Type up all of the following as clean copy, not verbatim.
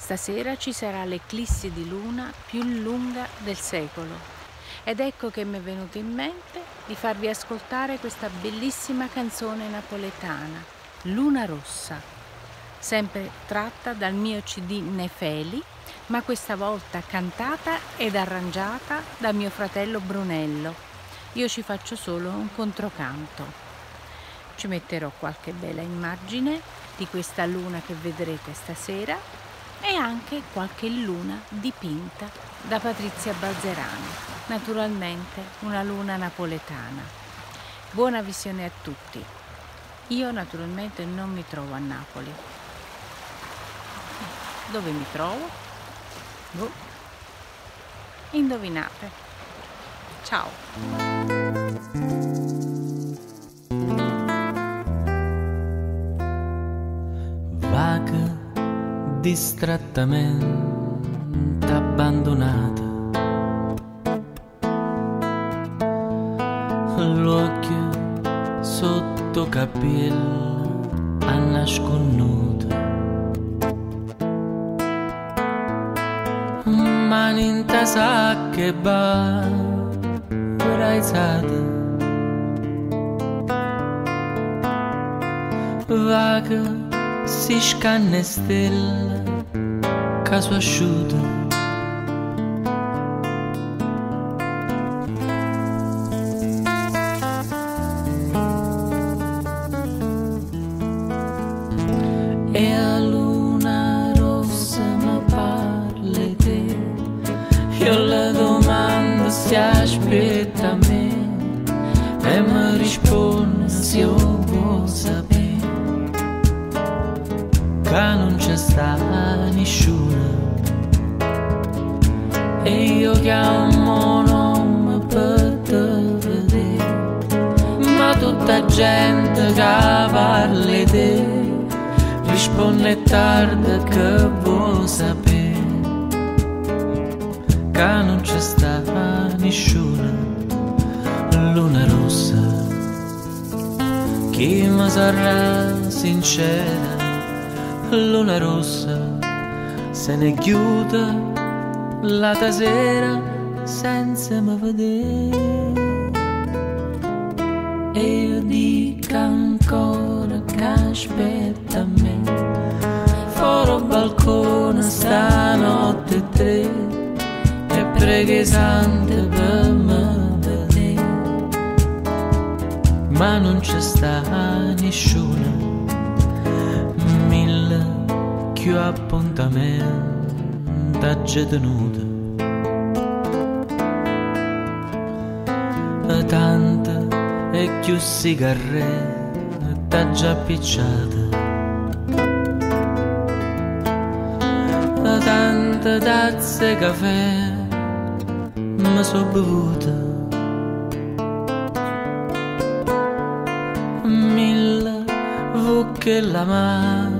Stasera ci sarà l'eclissi di luna più lunga del secolo ed ecco che mi è venuto in mente di farvi ascoltare questa bellissima canzone napoletana, Luna Rossa, sempre tratta dal mio CD Nefeli, ma questa volta cantata ed arrangiata da mio fratello Brunello. Io ci faccio solo un controcanto. Ci metterò qualche bella immagine di questa luna che vedrete stasera e anche qualche luna dipinta da Patrizia Balzerani, naturalmente una luna napoletana. Buona visione a tutti. Io naturalmente non mi trovo a Napoli. Dove mi trovo? Boh. Indovinate. Ciao. Vaga, distrattamente abbandonata, l'occhio sotto capello a nasconnuto, mani in tasacca e raizzata, vaga si scanne stelle, caso asciutto. E a luna rossa mi parli te, io le domando se aspetta a me e mi risponde se io vuoi sapere che non c'è sta nessuno e io chiamo nome per te vedere, ma tutta gente che parla di te risponde tardi che vuoi sapere che non c'è sta nessuno. Luna rossa chi mi sarà sincera, luna rossa se ne chiude la sera senza me vedere e io dico ancora che aspetta a me fuori balcone stanotte 3 e preghi sante per me vedere, ma non c'è sta nessuno, più appuntamento già tenuto, tante e più sigarette già picciate, tante tazze caffè mi so bevute, 1000 vucche la mano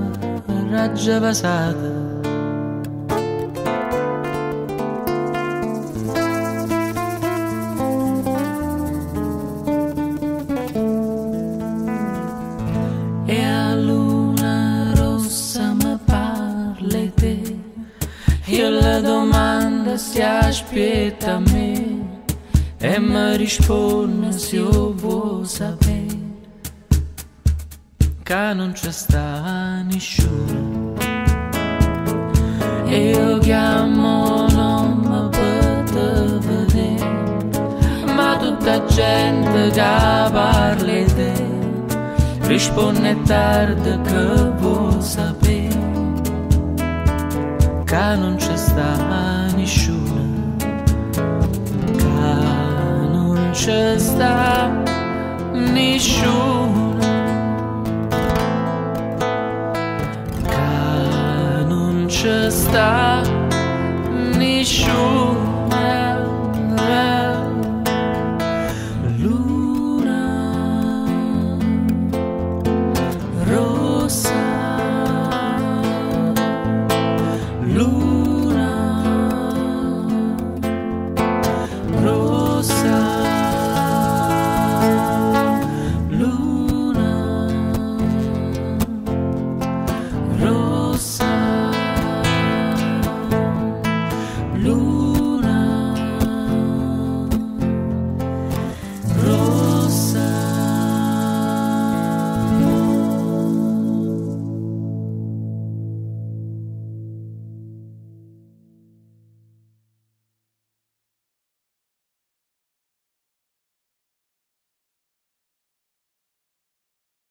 già passata. E a luna rossa mi parli te, io le domando se aspetta a me e mi risponde se io vuoi sapere che non c'è sta nessuno e io chiamo nome per te vedere, ma tutta gente che parla di te risponde tardi che vuoi sapere che non c'è sta nessuno, che non c'è sta nessuno, c'è sta nessuno. Luna rossa, luna